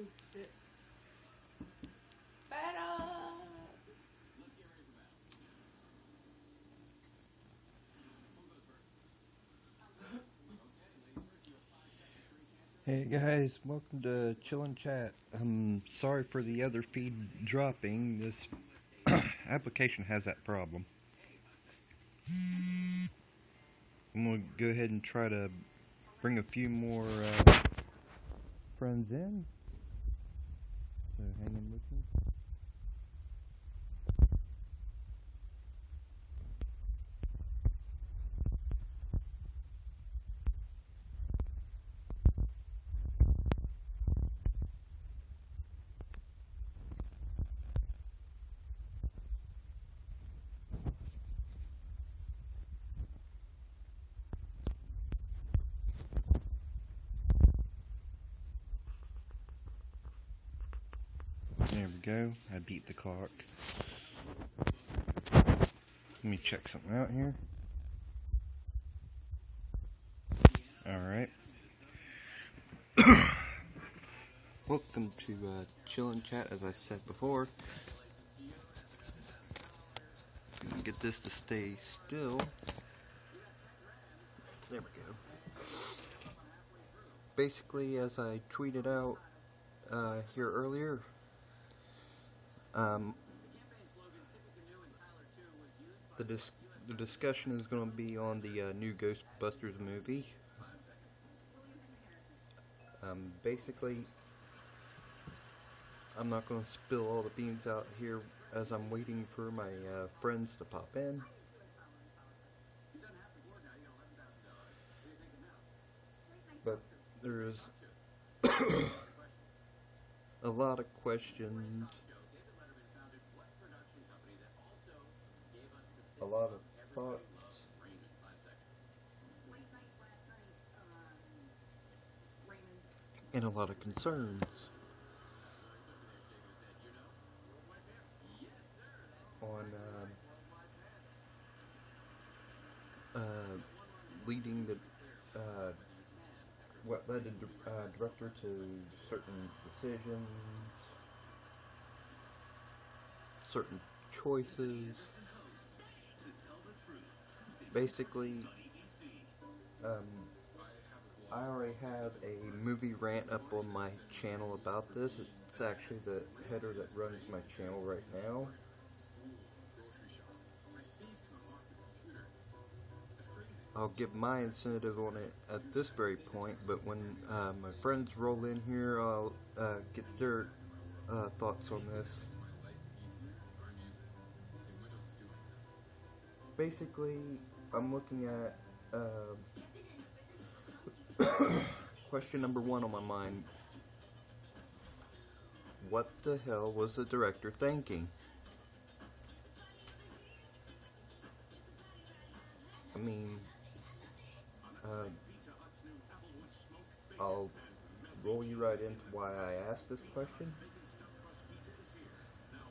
Hey guys, welcome to Chillin' Chat. I'm sorry for the other feed dropping. This application has that problem. I'm gonna go ahead and try to bring a few more friends in. So hang in with me. There we go. I beat the clock. Let me check something out here. Alright. Welcome to Chillin' Chat, as I said before. Get this to stay still. There we go. Basically, as I tweeted out here earlier, the discussion is going to be on the new Ghostbusters movie. Basically, I'm not going to spill all the beans out here as I'm waiting for my friends to pop in. But there's a lot of questions, a lot of thoughts, and a lot of concerns on leading the what led the director to certain decisions, certain choices. Basically, I already have a movie rant up on my channel about this. It's actually the header that runs my channel right now. I'll give my incentive on it at this very point, but when my friends roll in here, I'll get their thoughts on this. Basically, I'm looking at question number one on my mind. What the hell was the director thinking? I mean, I'll roll you right into why I asked this question.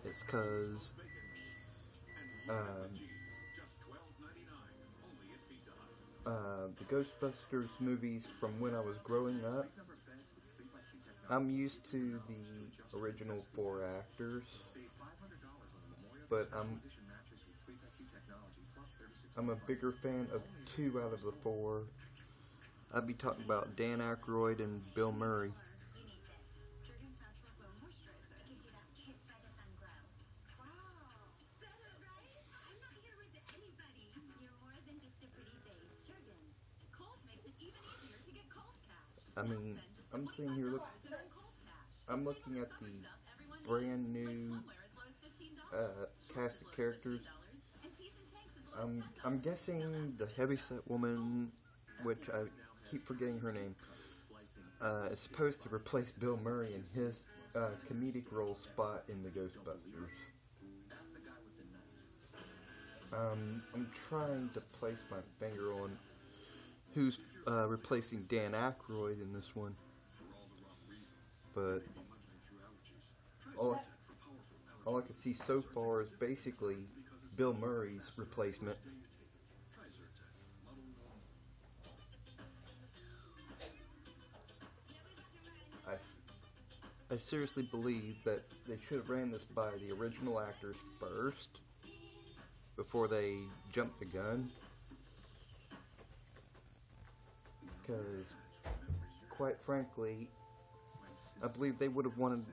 It's because the Ghostbusters movies from when I was growing up, I'm used to the original 4 actors, but I'm a bigger fan of 2 out of the 4. I'd be talking about Dan Aykroyd and Bill Murray. I mean, I'm sitting here I'm looking at the brand new cast of characters. I'm guessing the heavyset woman, which I keep forgetting her name, is supposed to replace Bill Murray in his comedic role spot in the Ghostbusters. I'm trying to place my finger on who's replacing Dan Aykroyd in this one, but all I can see so far is basically Bill Murray's replacement. I seriously believe that they should have ran this by the original actors first before they jumped the gun. Because, quite frankly, I believe they would have wanted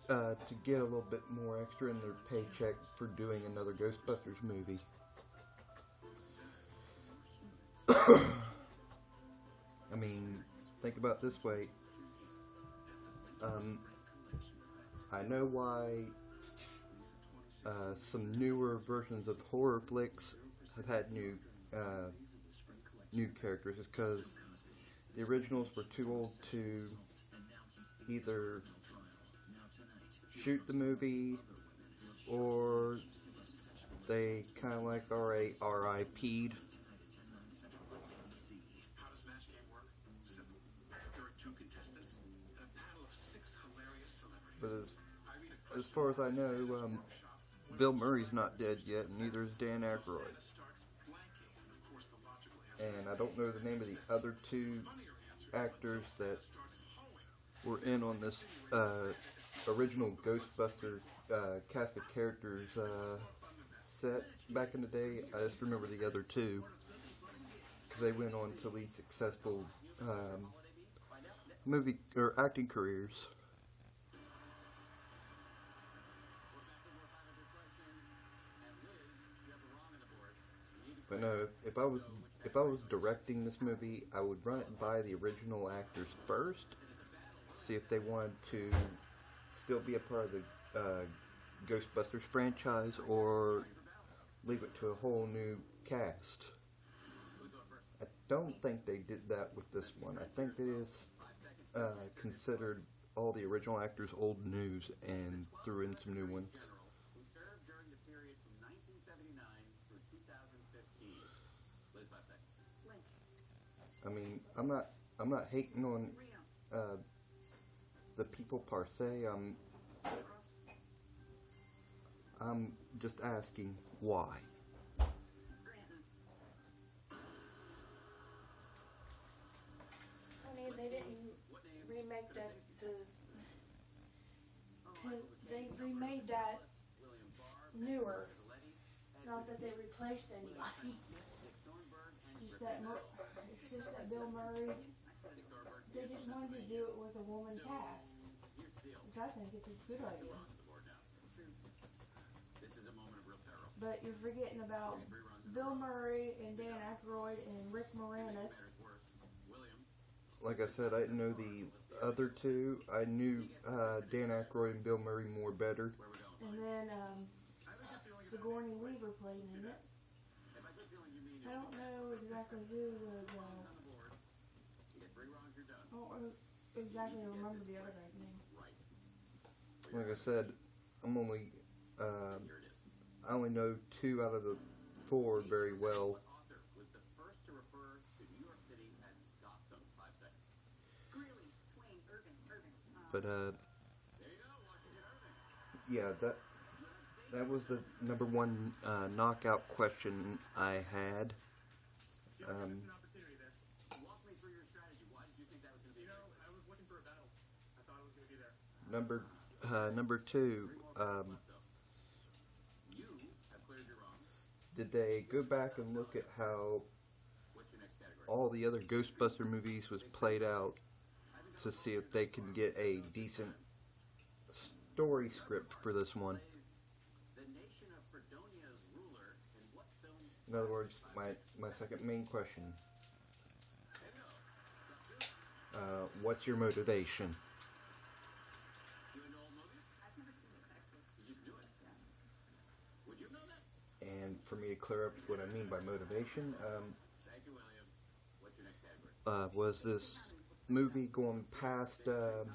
to get a little bit more extra in their paycheck for doing another Ghostbusters movie. I mean, think about it this way. I know why some newer versions of horror flicks have had new characters. It's because the originals were too old to either shoot the movie, or they kind of like already RIP'd. But as far as I know, Bill Murray's not dead yet, and neither is Dan Aykroyd. And I don't know the name of the other two actors that were in on this original Ghostbuster cast of characters set back in the day. I just remember the other two because they went on to lead successful movie or acting careers. But no, if I was directing this movie, I would run it by the original actors first, see if they wanted to still be a part of the Ghostbusters franchise or leave it to a whole new cast. I don't think they did that with this one. I think they just considered all the original actors old news and threw in some new ones. I mean, I'm not hating on the people per se. I'm just asking why. Honey, they didn't remake that they remade that newer. It's not that they replaced anybody. It's just that Bill Murray, they just wanted to do it with a woman cast, which I think is a good idea. But you're forgetting about Bill Murray and Dan Aykroyd and Rick Moranis. Like I said, I didn't know the other two. I knew Dan Aykroyd and Bill Murray more better. And then Sigourney Weaver played in it. I don't know exactly who was, I don't exactly remember the other guy's name. Like I said, I only know 2 out of the 4 very well. But, yeah, that was the number 1 knockout question I had. Number 2, did they go back and look at how all the other Ghostbuster movies was played out to see if they can get a decent story script for this one? In other words, my second main question, what's your motivation? And for me to clear up what I mean by motivation, was this movie going past the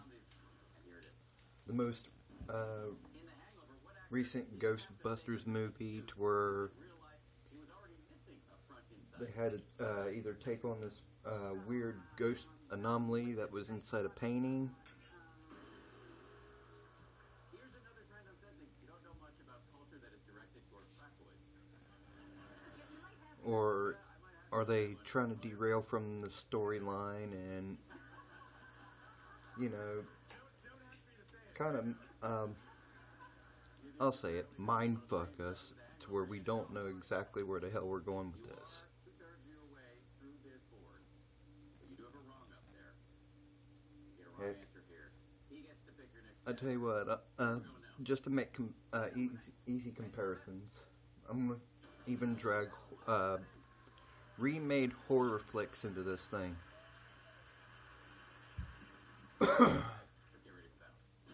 most recent Ghostbusters movie to where they had to either take on this weird ghost anomaly that was inside a painting, or are they trying to derail from the storyline and, you know, kind of, I'll say it, mindfuck us to where we don't know exactly where the hell we're going with this. Heck, I tell you what, just to make easy comparisons, I'm gonna even drag remade horror flicks into this thing.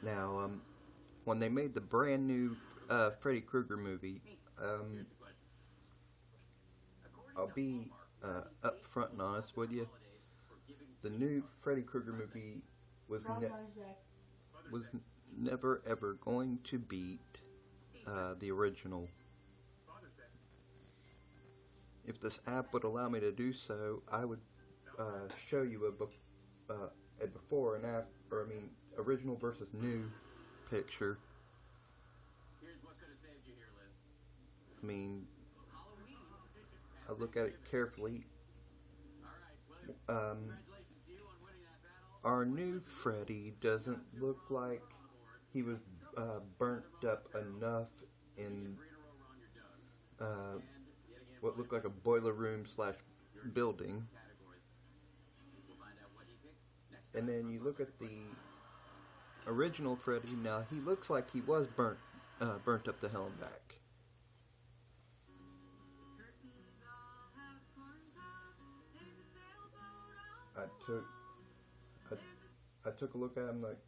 Now, when they made the brand new Freddy Krueger movie, I'll be upfront and honest with you. The new Freddy Krueger movie was never ever going to beat the original. If this app would allow me to do so, I would show you a before and after, or I mean, original versus new picture. I mean, I look at it carefully. Our new Freddy doesn't look like he was burnt up enough in what looked like a boiler room / building. And then you look at the original Freddy. Now he looks like he was burnt up to hell and back. I took a look at him like,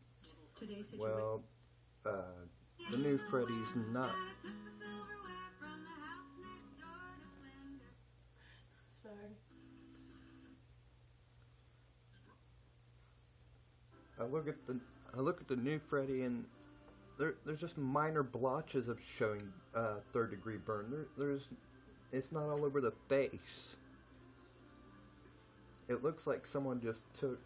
well, the new Freddy's not. Sorry. I look at the new Freddy, and there's just minor blotches of showing third-degree burn. It's not all over the face. It looks like someone just took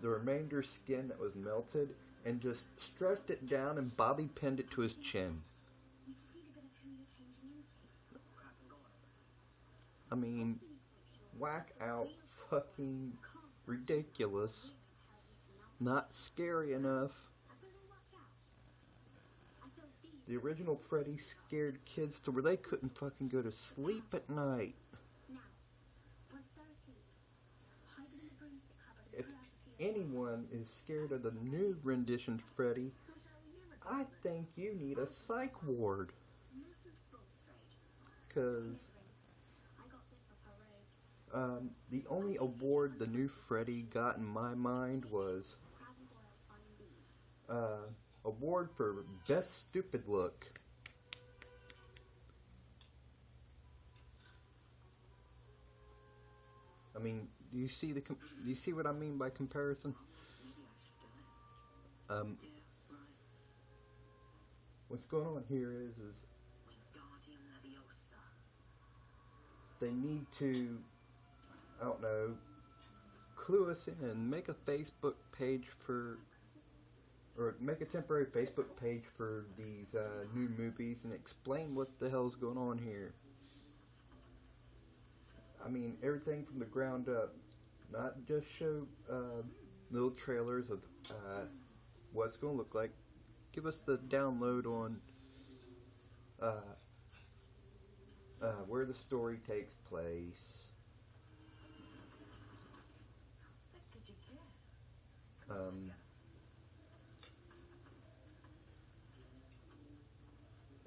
the remainder skin that was melted and just stretched it down and bobby pinned it to his chin. I mean, whack out, fucking ridiculous. Not scary enough. The original Freddy scared kids to where they couldn't fucking go to sleep at night. If anyone is scared of the new rendition Freddy, I think you need a psych ward. 'Cause the only award the new Freddy got in my mind was award for best stupid look. I mean, do you see what I mean by comparison? What's going on here is they need to, I don't know, clue us in, make a Facebook page or make a temporary Facebook page for these new movies and explain what the hell's going on here. I mean, everything from the ground up, not just show little trailers of what it's going to look like. Give us the download on where the story takes place.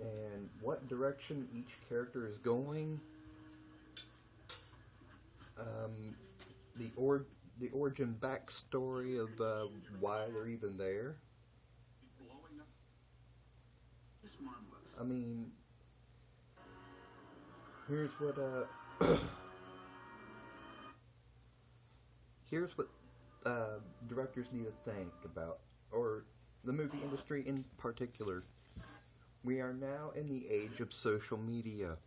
And what direction each character is going. The origin backstory of why they're even there. I mean, here's what directors need to think about, or the movie industry in particular. We are now in the age of social media,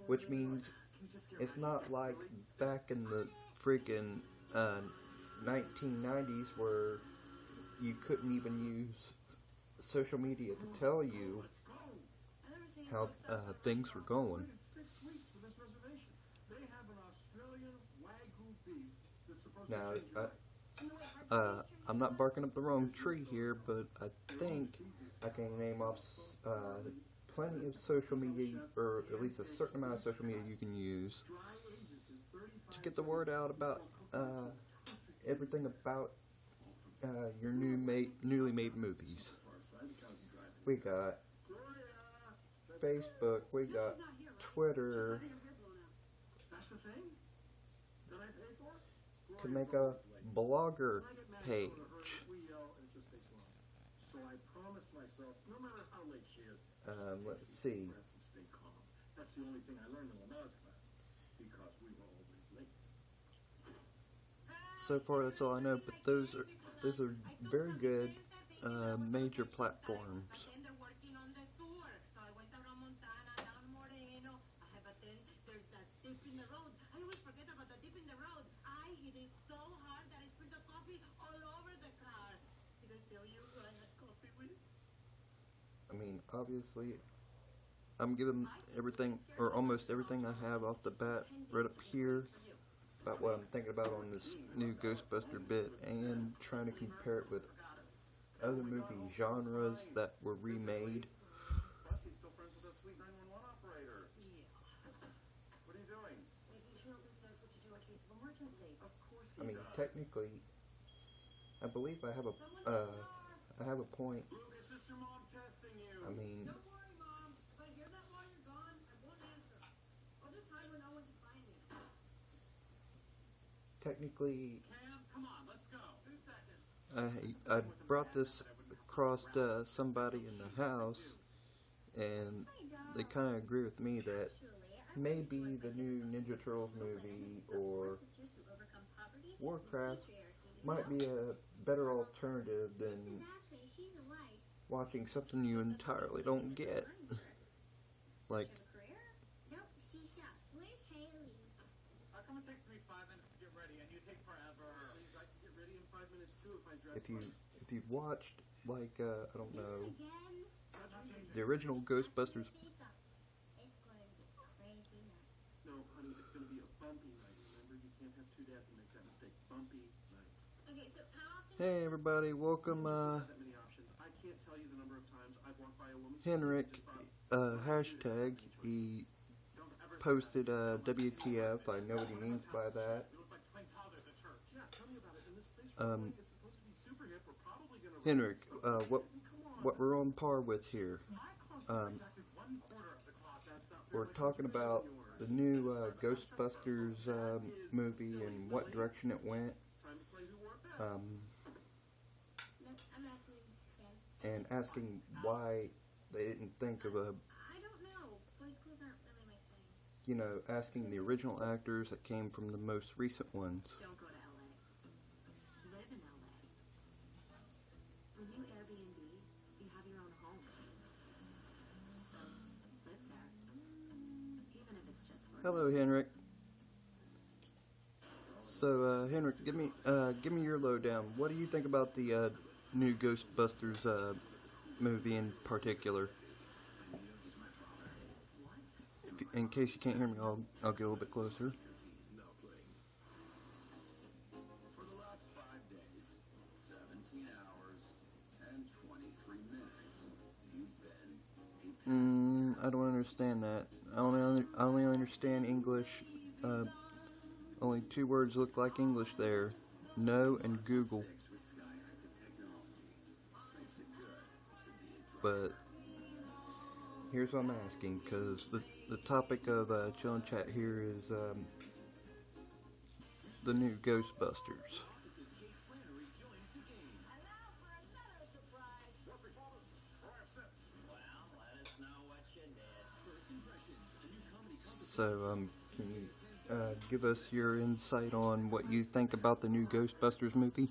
which means it's not like back in the freaking 1990s where you couldn't even use social media to tell you how things were going. Now, I'm not barking up the wrong tree here, but I think I can name off plenty of social media, or at least a certain amount of social media you can use to get the word out about everything about your newly made movies. We got Facebook, we got Twitter. Can make a blogger page. Let's see. So far, that's all I know. But those are very good major platforms. I mean, obviously, I'm giving everything, or almost everything I have off the bat right up here about what I'm thinking about on this new Ghostbuster bit, and trying to compare it with other movie genres that were remade. I mean, technically, I believe I have a point. I mean, technically, I brought this across somebody in the house, and they kind of agree with me that maybe the new Ninja Turtles movie or Warcraft might be a better alternative than watching something you entirely don't get. Like, if you've watched, like, I don't know, the original Ghostbusters. Hey everybody, welcome, Henrik, hashtag, he posted, WTF, I know what he means by that. Henrik, what we're on par with here, we're talking about the new, Ghostbusters, movie and what direction it went, and asking why they didn't think of asking the original actors that came from the most recent ones. Don't go to LA. Live in LA. When you Airbnb, you have your own home. So, live there. Even if it's just for... Hello, Henrik. So, Henrik, give me your lowdown. What do you think about the new Ghostbusters movie in particular? In case you can't hear me, I'll get a little bit closer. For the last 5 days, 17 hours, and 23 minutes, you've been... I don't understand that. I only understand English. Only 2 words look like English there. No and Google. But here's what I'm asking, because the topic of chill and chat here is the new Ghostbusters. So can you give us your insight on what you think about the new Ghostbusters movie?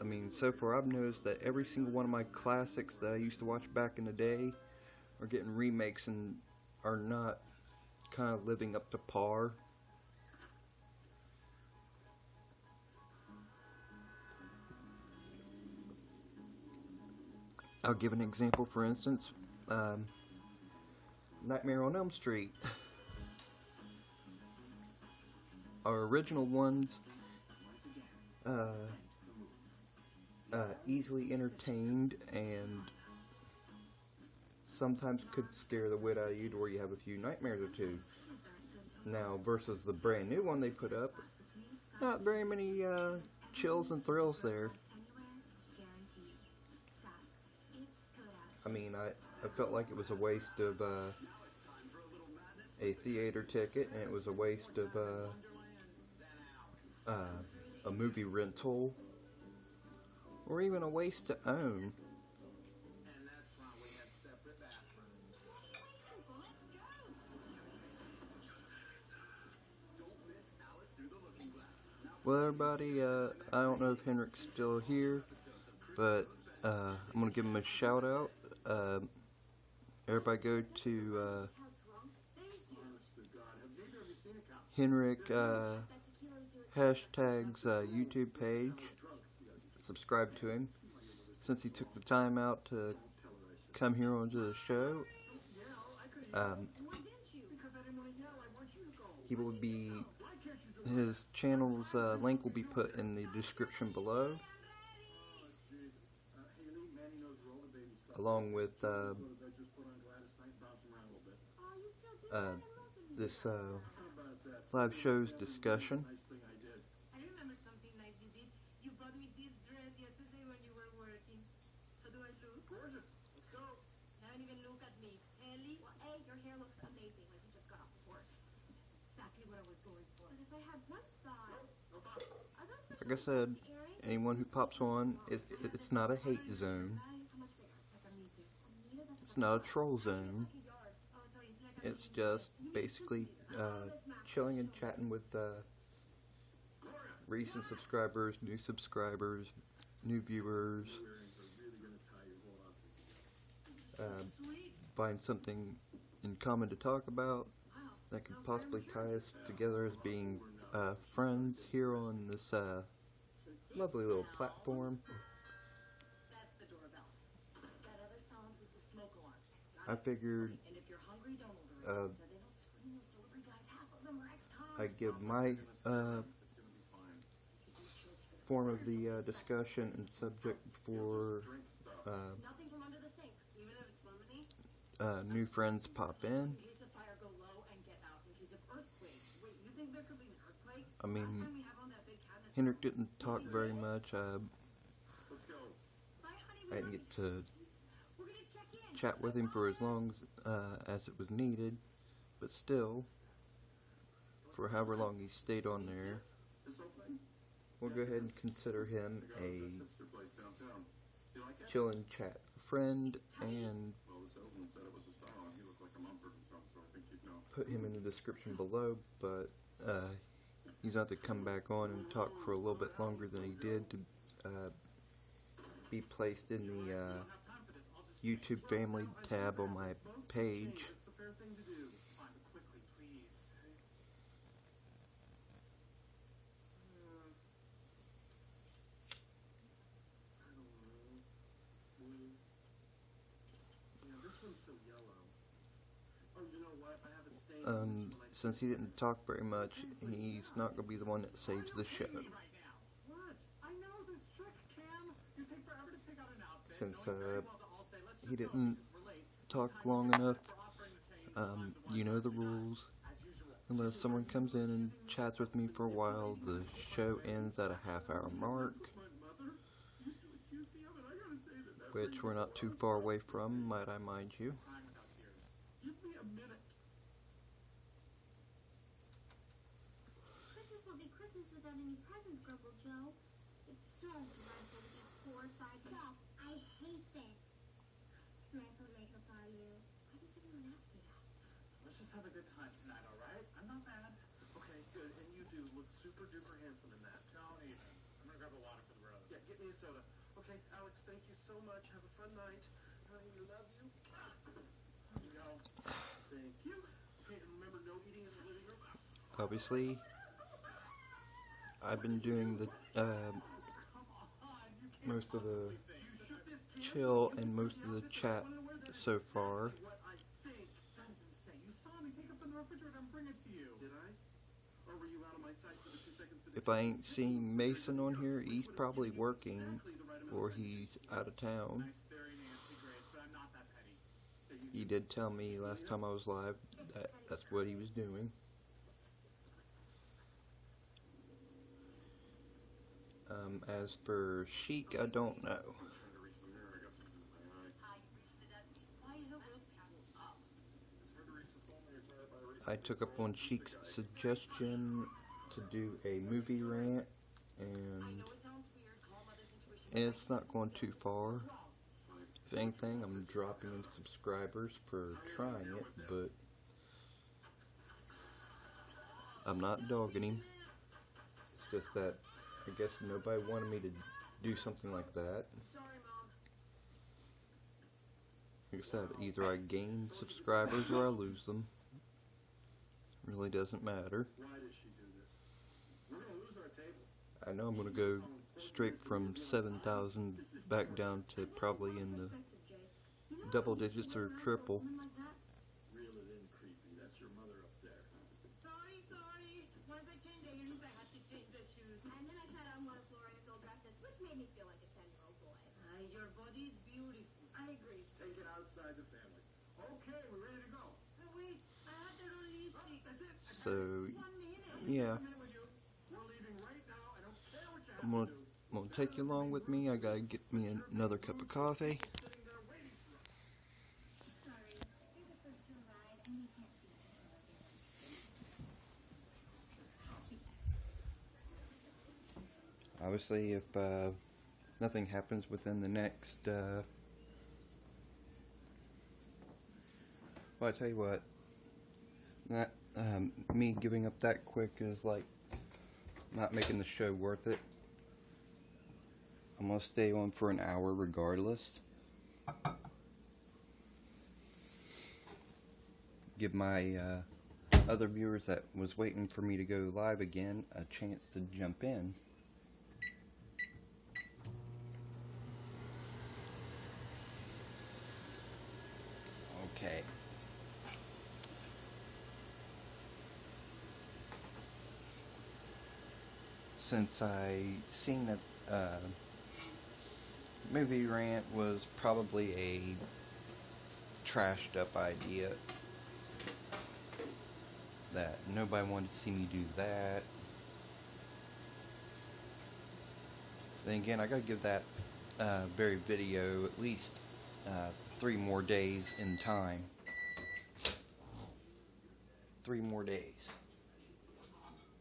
I mean, so far I've noticed that every single one of my classics that I used to watch back in the day are getting remakes and are not kind of living up to par. I'll give an example, for instance. Nightmare on Elm Street. Our original ones, easily entertained and sometimes could scare the wit out of you to where you have a few nightmares or two. Now, versus the brand new one they put up, not very many chills and thrills there. I mean, I felt like it was a waste of a theater ticket, and it was a waste of a movie rental, or even a waste to own. Well, everybody, I don't know if Henrik's still here, but I'm going to give him a shout out. Everybody go to Henrik hashtag's YouTube page. Subscribe to him, since he took the time out to come here onto the show. He will be, his channel's link will be put in the description below, along with this live show's discussion. I remember something nice you did. You bought me this dress yesterday when you were working. How do I look? Gorgeous. Let's go. Don't even look at me. Ellie? Well, A, your hair looks amazing, like you just got off the horse. Exactly what I was going for. But if I had one thought... Like I said, anyone who pops on, it's not a hate zone. It's not a troll zone. It's just basically chilling and chatting with recent subscribers, new viewers. Find something in common to talk about that could possibly tie us together as being friends here on this lovely little platform. I figured I'd give my form of the discussion and subject for new friends pop in. I mean, Henrik didn't talk very much. I didn't get to chat with him for as long as it was needed, but still, for however long he stayed on there, we'll go ahead and consider him a chill and chat friend, and put him in the description below. But he's not to come back on and talk for a little bit longer than he did to be placed in the YouTube family tab on my page. Since he didn't talk very much, he's not going to be the one that saves the show. Since he didn't talk long enough, you know the rules. Unless someone comes in and chats with me for a while, the show ends at a half-hour mark, which we're not too far away from, might I mind you. Christmas without any presents, Grumble Joe. It's so dreadful to be poor, sides up. I hate this. Dreadful to make her buy you. Why does everyone ask me that? Let's just have a good time tonight, alright? I'm not mad. Okay, good. And you do look super duper handsome in that. Don't even. I'm gonna grab a water for the road. Yeah, get me a soda. Okay, Alex, thank you so much. Have a fun night. I love you. Here we go. Thank you. Okay, and remember, no eating in the living room. Obviously, I've been doing the most of the chill and most of the chat so far. refrigerator and bring it to you. Did I? Or were you out of my sight for the 2 seconds? If I ain't seen Mason on here, he's probably working or he's out of town. He did tell me last time I was live that that's what he was doing. As for Sheik, I don't know. I took up on Sheik's suggestion to do a movie rant, and it's not going too far. If anything, I'm dropping in subscribers for trying it, but I'm not dogging him. It's just that I guess nobody wanted me to do something like that. Like I said, either I gain subscribers or I lose them. Really doesn't matter. I know I'm going to go straight from 7,000 back down to probably in the double digits or triple. Reel it in, creepy. That's your mother up there. Sorry. Once I changed the earrings, I had to change the shoes. And then I tried on one of Florian's old dresses, which made me feel like a 10-year-old boy. Your body is beautiful. I agree. Take it outside the family. Okay, we're ready to go. Wait, I had the wrong lipstick. That's it. So, 1 minute. yeah. We're leaving right now. I don't care what you have I'm gonna take you along with me. I gotta get me another cup of coffee. Sorry, you're the first to arrive, and you can't be here. Obviously, if nothing happens within the next, well, I tell you what, that me giving up that quick is like not making the show worth it. I'm gonna stay on for an hour regardless. Give my other viewers that was waiting for me to go live again a chance to jump in. Okay. Since I seen that movie rant was probably a trashed up idea, that nobody wanted to see me do that, then again I gotta give that very video at least 3 more days in time. 3 more days.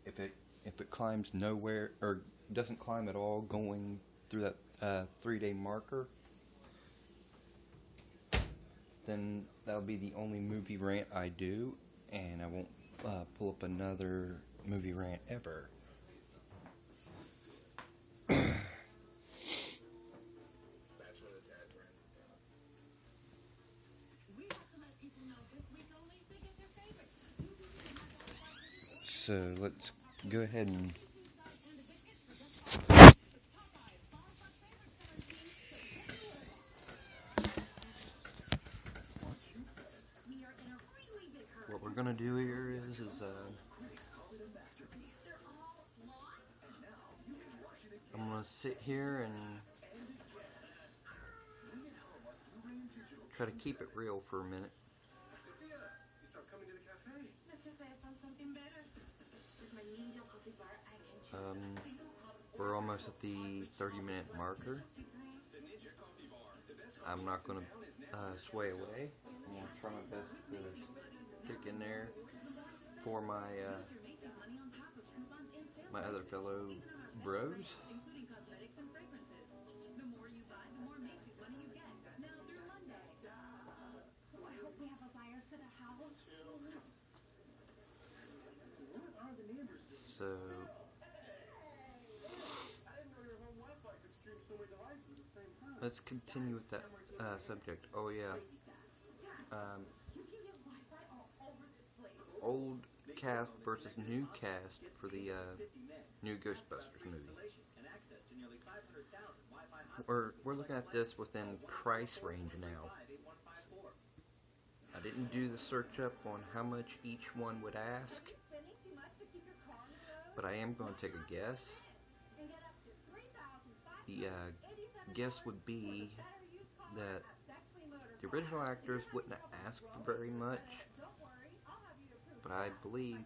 If it climbs nowhere or doesn't climb at all going through that 3-day marker, then that'll be the only movie rant I do, and I won't pull up another movie rant ever. So let's go ahead and what we're gonna do here is I'm gonna sit here and try to keep it real for a minute. Sophia, you start coming to the cafe. Let's just say I found something better. With my ninja coffee bar, I can choose. We're almost at the 30-minute marker. I'm not gonna sway away. I'm gonna try my best to stick in there for my my other fellow bros. Including cosmetics and fragrances. The more you buy, the more Macy's money you get. Now through Monday. Oh, I hope we have a buyer for the house. What are the neighbors doing? So I didn't know your home Wi-Fi could stream so many devices at the same time. let's continue with that subject. Oh yeah, You can get Wi-Fi all over this place. old cast versus new cast for the new Ghostbusters movie. We're looking at this within price range now. I didn't do the search up on how much each one would ask, but I am going to take a guess. The guess would be that the original actors wouldn't ask for very much, but I believe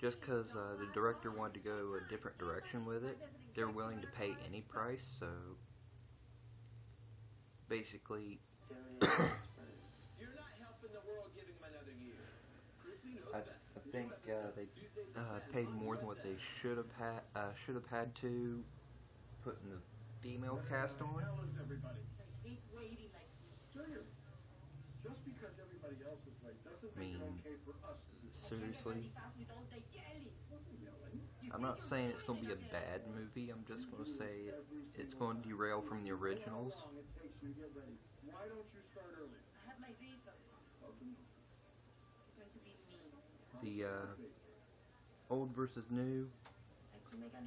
just because the director wanted to go a different direction with it, they're willing to pay any price. So basically, You're not helping the world giving them another year. I think they paid more than what they should have had to, putting the female cast on. Tell us, everybody. Junior, just because everybody else is late doesn't make it okay for us to do Seriously, I'm not saying it's going to be a bad movie. I'm just going to say it's going to derail from the originals. how long it takes you to get ready. Why don't you start early? The old versus new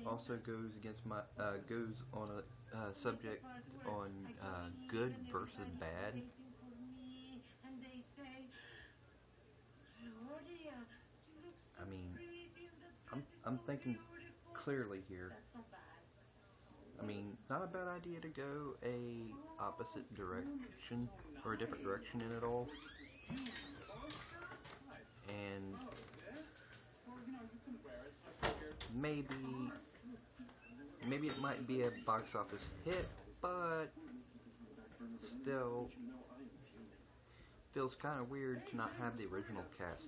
also goes against my goes on a subject on good versus bad. I mean, I'm thinking clearly here. I mean, not a bad idea to go a opposite direction or a different direction in it all. And maybe it might be a box office hit, but still feels kind of weird to not have the original cast.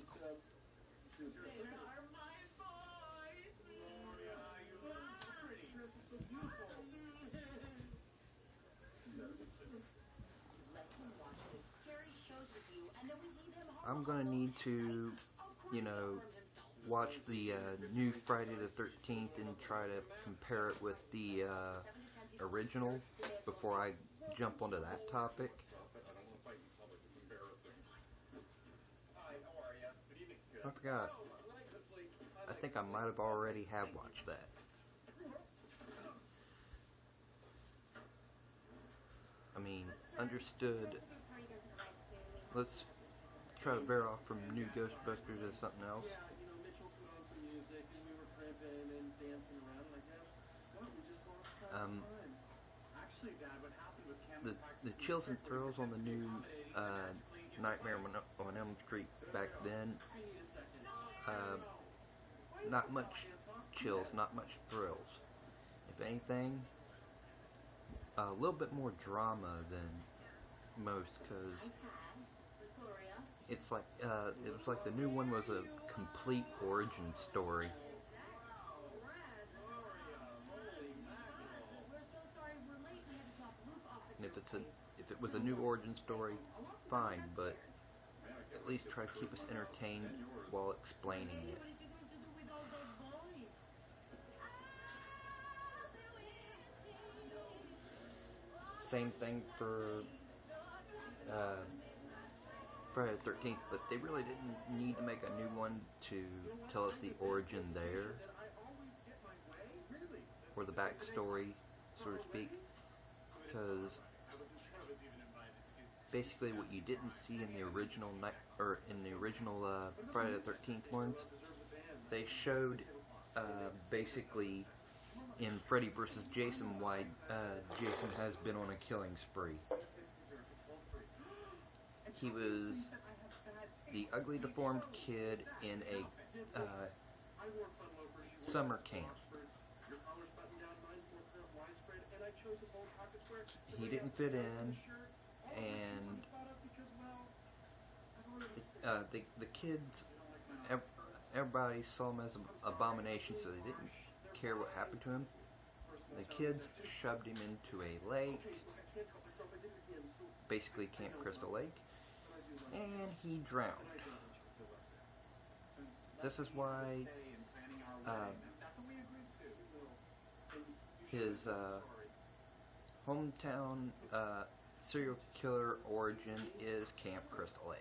I'm gonna need to, watch the new Friday the 13th and try to compare it with the original before I jump onto that topic. I forgot. I think I might have already have watched that. I mean, understood. Let's try to veer off from new Ghostbusters to something else. Mitchell put on some music and we were crimping and dancing around, and I guess, we just lost track of time. Actually, Dad, what happened was the chills and thrills on the new Nightmare on Elm Street back then, not much chills, not much thrills. If anything, a little bit more drama than most, because it's like it was like the new one was a complete origin story. And if it was a new origin story, fine, but at least try to keep us entertained while explaining it. Same thing for Friday the 13th, but they really didn't need to make a new one to tell us the origin there, or the backstory, so to speak, because basically what you didn't see in the original Friday the 13th ones, they showed basically in Freddy vs. Jason why Jason has been on a killing spree. He was the ugly deformed kid in a summer camp. He didn't fit in, and the kids, everybody saw him as an abomination, so they didn't care what happened to him. The kids shoved him into a lake, basically Camp Crystal Lake, and he drowned. This is why his hometown serial killer origin is Camp Crystal Lake.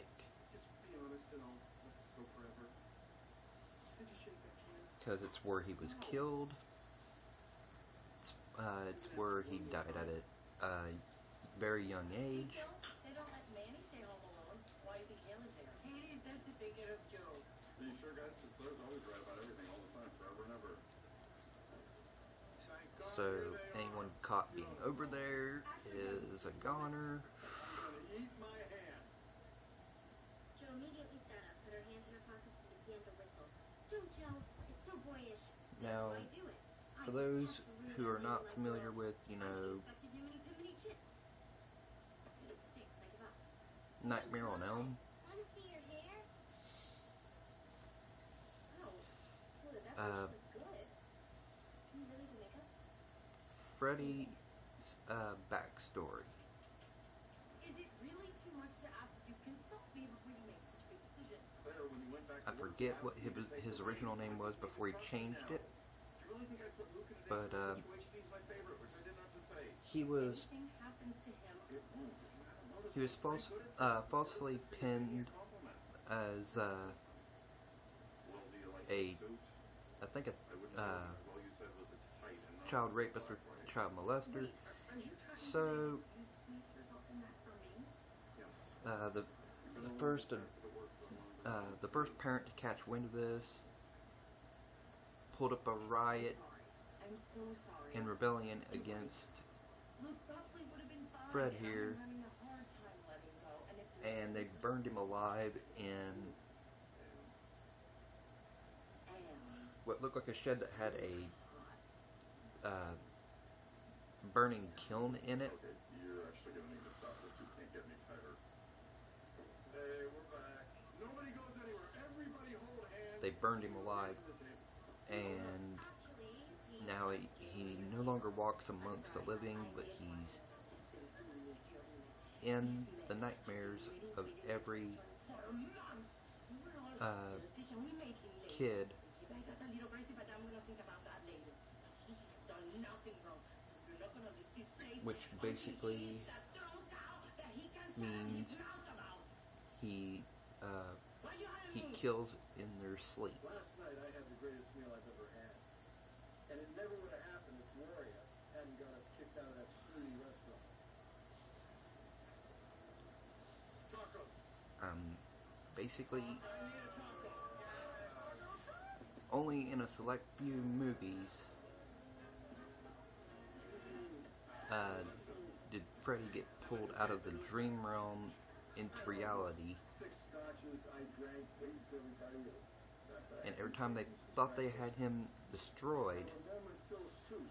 Because it's where he was killed. It's where he died at a very young age. They don't let Manny stay home alone. Why do you think Hale is there? He says to take care of Joe. Are you sure, guys? Claire's always right about everything all the time, forever and ever. So anyone caught being over there is a goner. Eat my hand. Joe immediately sat up, put her hands in her pockets, and began to whistle. Don't, Joe. It's so boyish. Now, That's why I do it. for those who are not familiar with, Nightmare on Elm, Want to see your hair? Oh, well, that Uh, was good. Can you really do makeup? Freddy's backstory. Is it really too much to ask you consult me before you make such a big decision? Claire, when you went back I to work, forget what his original name was before he changed it, do you really think I put Luke in a but dangerous situation? He's my favorite, which I didn't have to say. he was Anything happens to him, It won't, 'cause you haven't noticed. he was falsely pinned as Well, do you like a the suit? I think I wouldn't know. All you said was it's tight and not child rapist or child molester. are you trying So to squeeze yourself in that for me? Yes. the first parent to catch wind of this pulled up a riot I'm so sorry. in rebellion against Luke probably would have been fine. Fred here, I'm having a hard time letting go. And if and they burned him alive in what looked like a shed that had a burning kiln in it. Okay, you're actually gonna need to stop this. You can't get me tighter. Hey, we're back. Nobody goes anywhere. Everybody hold hands. They burned him alive, and now he no longer walks amongst the living, but he's in the nightmares of every kid which basically means he kills in their sleep. Last night I had the greatest meal I've ever had. And it never would have happened if Gloria hadn't got us kicked out of that snooty restaurant. Tacos. Basically I need a taco. only in a select few movies did Freddy get pulled out of the dream realm into reality, 6 scotches I drank, waiting for everybody to... and every time they thought they had him destroyed,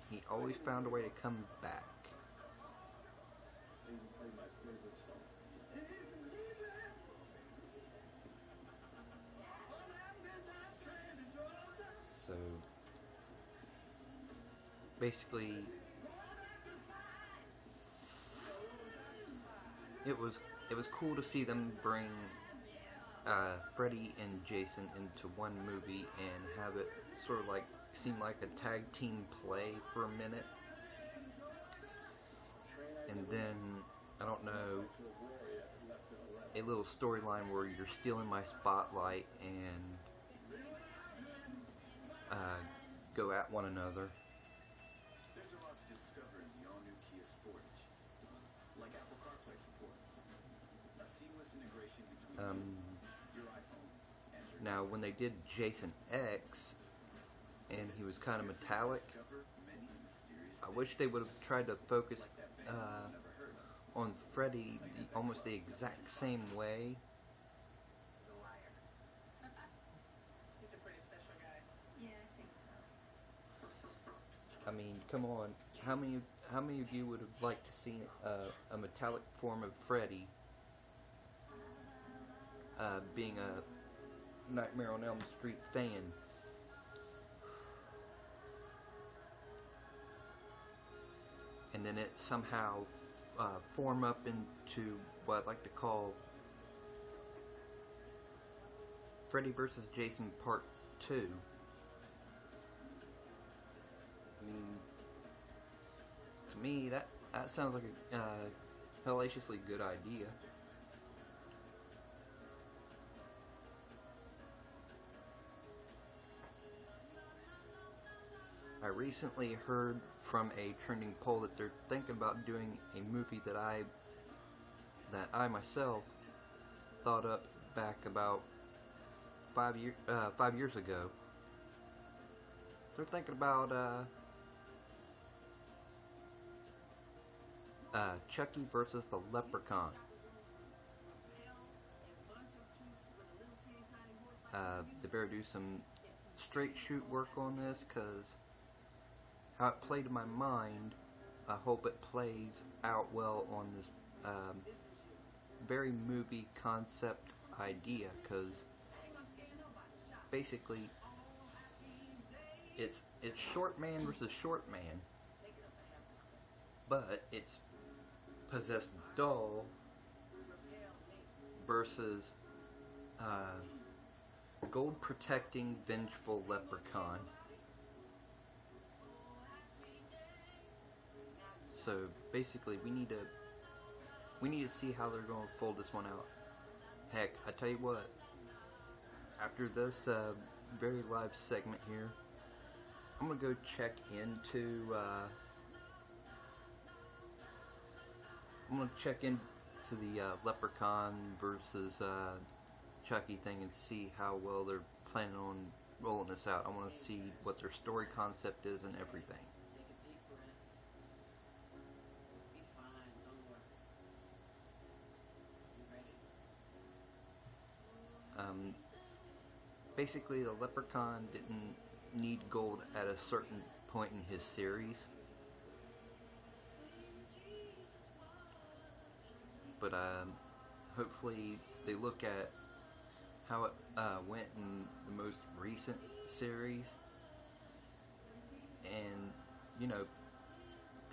he always found a way to come back. They even play my favorite song. So basically it was cool to see them bring Freddy and Jason into one movie and have it sort of like seem like a tag team play for a minute, and then I don't know, a little storyline where you're stealing my spotlight and go at one another. There's a lot to discover in the all-new Kia Sportage. Like Apple CarPlay support. A seamless integration between your iPhone and your Now, when they did Jason X, and he was kind of metallic, I wish they would have tried to focus on Freddy almost the exact same way. He's a liar. He's a pretty special guy. Yeah, I think so. I mean, come on, how many of you would have liked to see a metallic form of Freddy being a Nightmare on Elm Street fan? And then it somehow form up into what I'd like to call Freddy vs. Jason Part 2. I mean, to me, that sounds like a hellaciously good idea. I recently heard from a trending poll that they're thinking about doing a movie that I myself thought up back about 5 years ago. They're thinking about Chucky versus the Leprechaun. They better do some straight shoot work on this, because how it played in my mind, I hope it plays out well on this very movie concept idea, because basically it's short man versus short man, but it's possessed doll versus gold protecting vengeful leprechaun. So basically we need to see how they're going to fold this one out. Heck, I tell you what, after this very live segment here, I'm gonna go check into the Leprechaun versus Chucky thing and see how well they're planning on rolling this out. I want to see what their story concept is and everything. Basically, the Leprechaun didn't need gold at a certain point in his series, but hopefully they look at how it went in the most recent series, and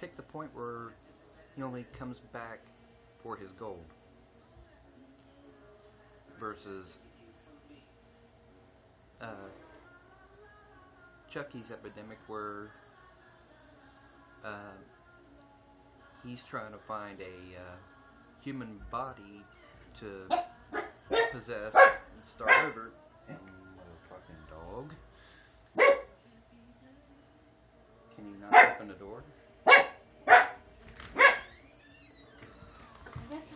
pick the point where he only comes back for his gold, versus Chucky's epidemic, where he's trying to find a human body to possess and start over. And motherfucking dog. Can you not open the door? Yes.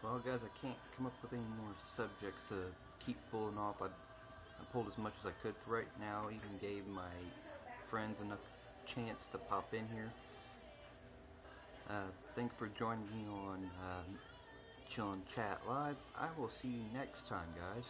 Well, guys, I can't come up with any more subjects to keep pulling off. I pulled as much as I could for right now. Even gave my friends enough chance to pop in here. Thanks for joining me on Chillin' Chat Live. I will see you next time, guys.